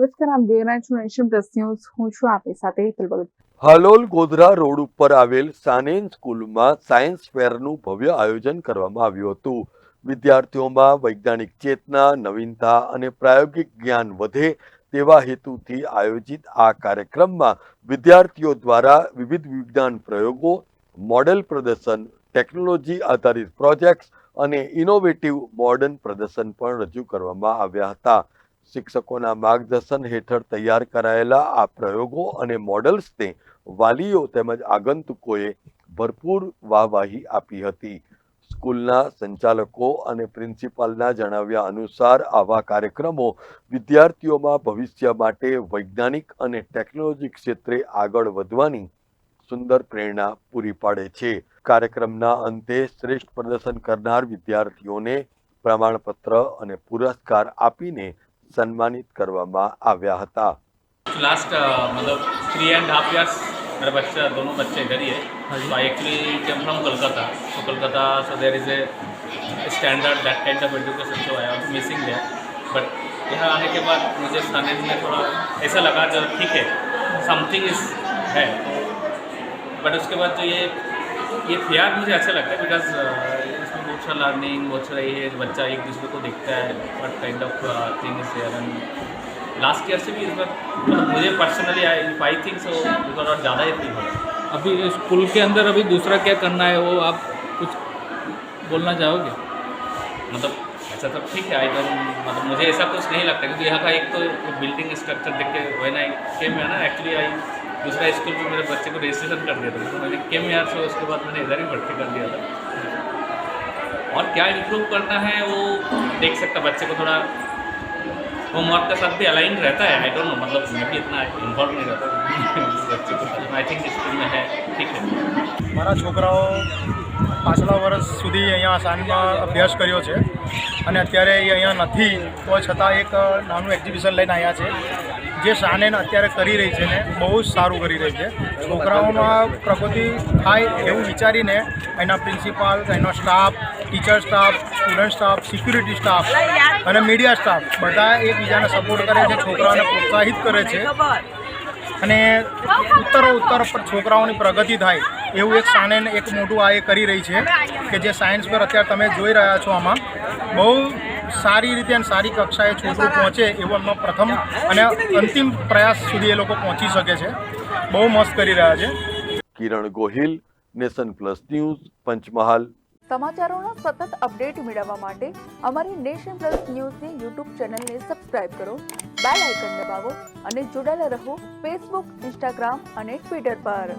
નમસ્કાર, આપ જોઈ રહ્યા છો નેશન પ્લસ ન્યૂઝ. હું છું આપની સાથે હેતલ ભગત. હાલોલ ગોધરા રોડ ઉપર આવેલ સાનેન સ્કૂલમાં સાયન્સ ફેરનું ભવ્ય આયોજન કરવામાં આવ્યું હતું. વિદ્યાર્થીઓમાં વૈજ્ઞાનિક ચેતના, નવીનતા અને પ્રાયોગિક જ્ઞાન વધે તેવા હેતુથી આયોજિત આ કાર્યક્રમમાં વિદ્યાર્થીઓ દ્વારા વિવિધ વિજ્ઞાન પ્રયોગો, મોડેલ પ્રદર્શન, ટેકનોલોજી આધારિત પ્રોજેક્ટ્સ અને ઇનોવેટિવ મોડર્ન પ્રદર્શન પણ રજૂ કરવામાં આવ્યા હતા. શિક્ષકોના માર્ગદર્શન હેઠળ તૈયાર કરાયેલા આ પ્રયોગો અને મોડલ્સને વાલીઓ તેમજ આગંતુકોએ ભરપૂર વાહવાહી આપી હતી. સ્કૂલના સંચાલકો અને પ્રિન્સિપાલના જણાવ્યા અનુસાર આવા કાર્યક્રમો વિદ્યાર્થીઓમાં ભવિષ્ય માટે વૈજ્ઞાનિક અને ટેકનોલોજી ક્ષેત્રે આગળ વધવાની સુંદર પ્રેરણા પૂરી પાડે છે. કાર્યક્રમના અંતે શ્રેષ્ઠ પ્રદર્શન કરનાર વિદ્યાર્થીઓને પ્રમાણપત્ર અને પુરસ્કાર આપીને सम्मानित करवामा आव्या हता. लास्ट मतलब 3.5 years मेरा बच्चा दोनों बच्चे इधर ही है. So I actually came from Kolkata. So Kolkata, so there is a standard that kind of education, so I was missing there. But यहाँ आने के बाद मुझे सानेन में थोड़ा ऐसा लगा जो ठीक है, समथिंग इज है. बट उसके बाद जो ये प्यार मुझे अच्छा लगता है बिकॉज इसमें बहुत सा लर्निंग बहुत सा ये बच्चा एक दूसरे को देखता है what kind of thing is there. And last year से भी इस बार मतलब मुझे personally I think so because और ज़्यादा ही फील हो रहा है. अभी स्कूल के अंदर अभी दूसरा क्या करना है वो आप कुछ बोलना चाहोगे? मतलब ऐसा तो ठीक है. आई डोंट मतलब मुझे ऐसा कुछ नहीं लगता क्योंकि यहाँ का एक तो बिल्डिंग स्ट्रक्चर देख के व्हेन आई केम है ना एक्चुअली आई दूसरा स्कूल में मेरे बच्चे को रजिस्ट्रेशन कर दिया था. तो मैंने केम यार से उसके बाद मैंने इधर ही भर्ती कर दिया था. और क्या इम्प्रूव करना है वो देख सकता बच्चे को थोड़ा होमवर्क के साथ भी अलाइन रहता है. आई डोंट नो मतलब मैं भी इतना इन्वॉल्व नहीं रहता बच्चे को. आई थिंक स्कूल में है ठीक है. મારા છોકરાઓ પાછલા વર્ષ સુધી અહીંયા સાનમાં અભ્યાસ કર્યો છે અને અત્યારે એ અહીંયા નથી તો છતાં એક નાનું એક્ઝિબિશન લઈને આવ્યા છે જે સાનેન અત્યારે કરી રહી છે ને બહુ જ સારું કરી રહી છે. છોકરાઓમાં પ્રગતિ થાય એવું વિચારીને એના પ્રિન્સિપાલ, એનો staff, teacher staff, student staff, security staff અને મીડિયા સ્ટાફ બધા એકબીજાને સપોર્ટ કરે છે, છોકરાઓને પ્રોત્સાહિત કરે છે અને ઉત્તર પર છોકરાઓની પ્રગતિ થાય એવું એક સાનેન એક મોટું આ એ કરી રહી છે કે જે સાયન્સ પર અત્યારે તમે જોઈ રહ્યા છો. આમાં બહુ સારી રીતે અને સારી કક્ષાએ છોકરું પહોંચે એવો એમનો પ્રથમ અને અંતિમ પ્રયાસ સુધી એ લોકો પહોંચી શકે છે. બહુ મસ્ત કરી રહ્યા છે. Kiran Gohil, nation plus news, Panchmahal. સમાચારોના સતત અપડેટ મેળવવા માટે અમારી નેશન પ્લસ ન્યૂઝની યુટ્યુબ ચેનલને સબસ્ક્રાઇબ કરો, બેલ આઇકન દબાવો અને જોડાયેલા રહો ફેસબુક, ઇન્સ્ટાગ્રામ અને ટ્વિટર પર.